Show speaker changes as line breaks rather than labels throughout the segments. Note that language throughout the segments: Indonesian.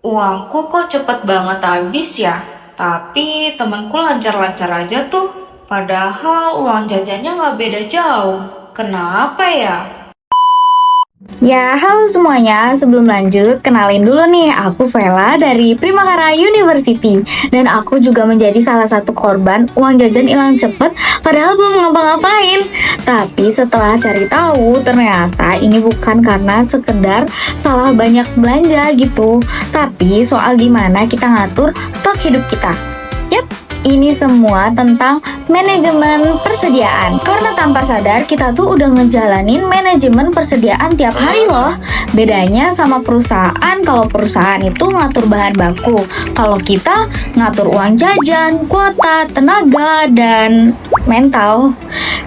Uangku kok cepet banget habis ya? Tapi temanku lancar-lancar aja tuh. Padahal uang jajannya nggak beda jauh. Kenapa ya?
Ya, halo semuanya. Sebelum lanjut, kenalin dulu nih, aku Vela dari Primakara University. Dan aku juga menjadi salah satu korban uang jajan hilang cepet, padahal belum ngapa-ngapain. Tapi setelah cari tahu, ternyata ini bukan karena sekedar salah banyak belanja gitu, tapi soal gimana kita ngatur stok hidup kita. Yap, ini semua tentang manajemen persediaan. Karena tanpa sadar kita tuh udah ngejalanin manajemen persediaan tiap hari loh. Bedanya sama perusahaan, kalau perusahaan itu ngatur bahan baku, kalau kita ngatur uang jajan, kuota, tenaga, dan mental.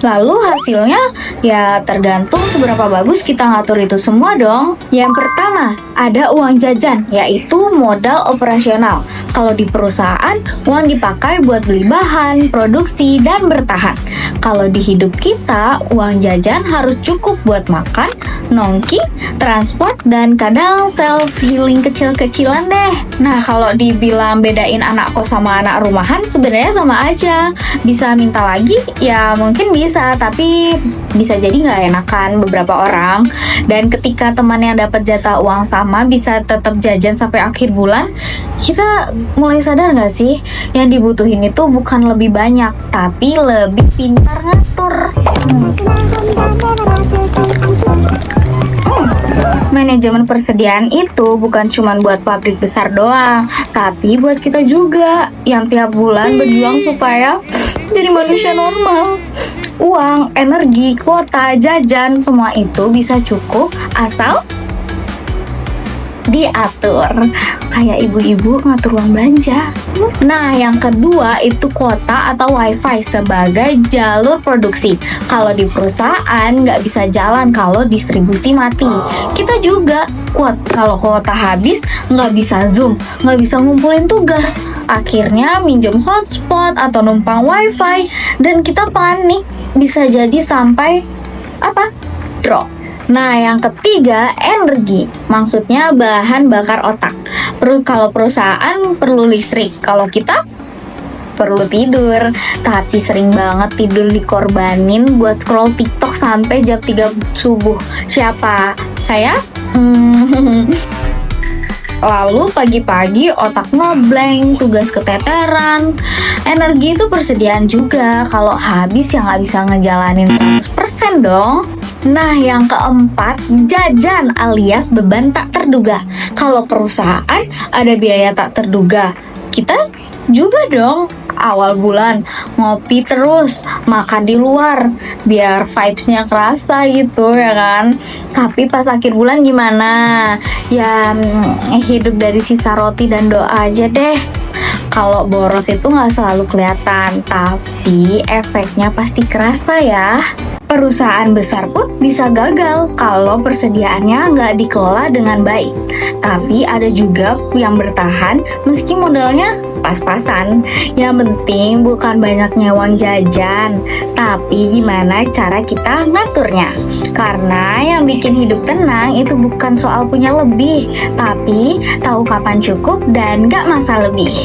Lalu hasilnya ya tergantung seberapa bagus kita ngatur itu semua dong. Yang pertama, ada uang jajan, yaitu modal operasional. Kalau di perusahaan, uang dipakai buat beli bahan, produksi, dan bertahan. Kalau di hidup kita, uang jajan harus cukup buat makan, nongki, transport, dan kadang self-healing kecil-kecilan deh. Nah, kalau dibilang bedain anak kos sama anak rumahan, sebenarnya sama aja. Bisa minta lagi? Ya mungkin bisa, tapi bisa jadi nggak enakan beberapa orang. Dan ketika teman yang dapat jatah uang sama bisa tetap jajan sampai akhir bulan, kita mulai sadar nggak sih, yang dibutuhin itu bukan lebih banyak, tapi lebih pintar ngatur. Manajemen persediaan itu bukan cuma buat pabrik besar doang, tapi buat kita juga yang tiap bulan berjuang supaya jadi manusia normal. Uang, energi, kuota, jajan, semua itu bisa cukup asal diatur. Kayak ibu-ibu ngatur uang belanja. Nah, yang kedua itu kuota atau wifi sebagai jalur produksi. Kalau di perusahaan nggak bisa jalan kalau distribusi mati. Kita juga kalau kuota habis nggak bisa zoom, nggak bisa ngumpulin tugas. Akhirnya minjem hotspot atau numpang wifi, dan kita panik, bisa jadi sampai drop. Nah, yang ketiga, energi. Maksudnya bahan bakar otak. Kalau perusahaan perlu listrik, kalau kita perlu tidur. Tapi sering banget tidur dikorbanin buat scroll TikTok sampai jam 3 subuh. Siapa? Saya? Lalu pagi-pagi otak ngeblank, tugas keteteran. Energi itu persediaan juga. Kalau habis ya nggak bisa ngejalanin 100% dong. Nah, yang keempat, jajan alias beban tak terduga. Kalau perusahaan ada biaya tak terduga, kita juga dong. Awal bulan ngopi terus, makan di luar biar vibes-nya kerasa gitu ya kan. Tapi pas akhir bulan gimana? Ya hidup dari sisa roti dan doa aja deh. Kalau boros itu nggak selalu kelihatan, tapi efeknya pasti kerasa ya. Perusahaan besar pun bisa gagal kalau persediaannya nggak dikelola dengan baik. Tapi ada juga yang bertahan meski modalnya pas-pasan. Yang penting bukan banyaknya uang jajan, tapi gimana cara kita ngaturnya. Karena yang bikin hidup tenang itu bukan soal punya lebih, tapi tahu kapan cukup dan nggak masa lebih.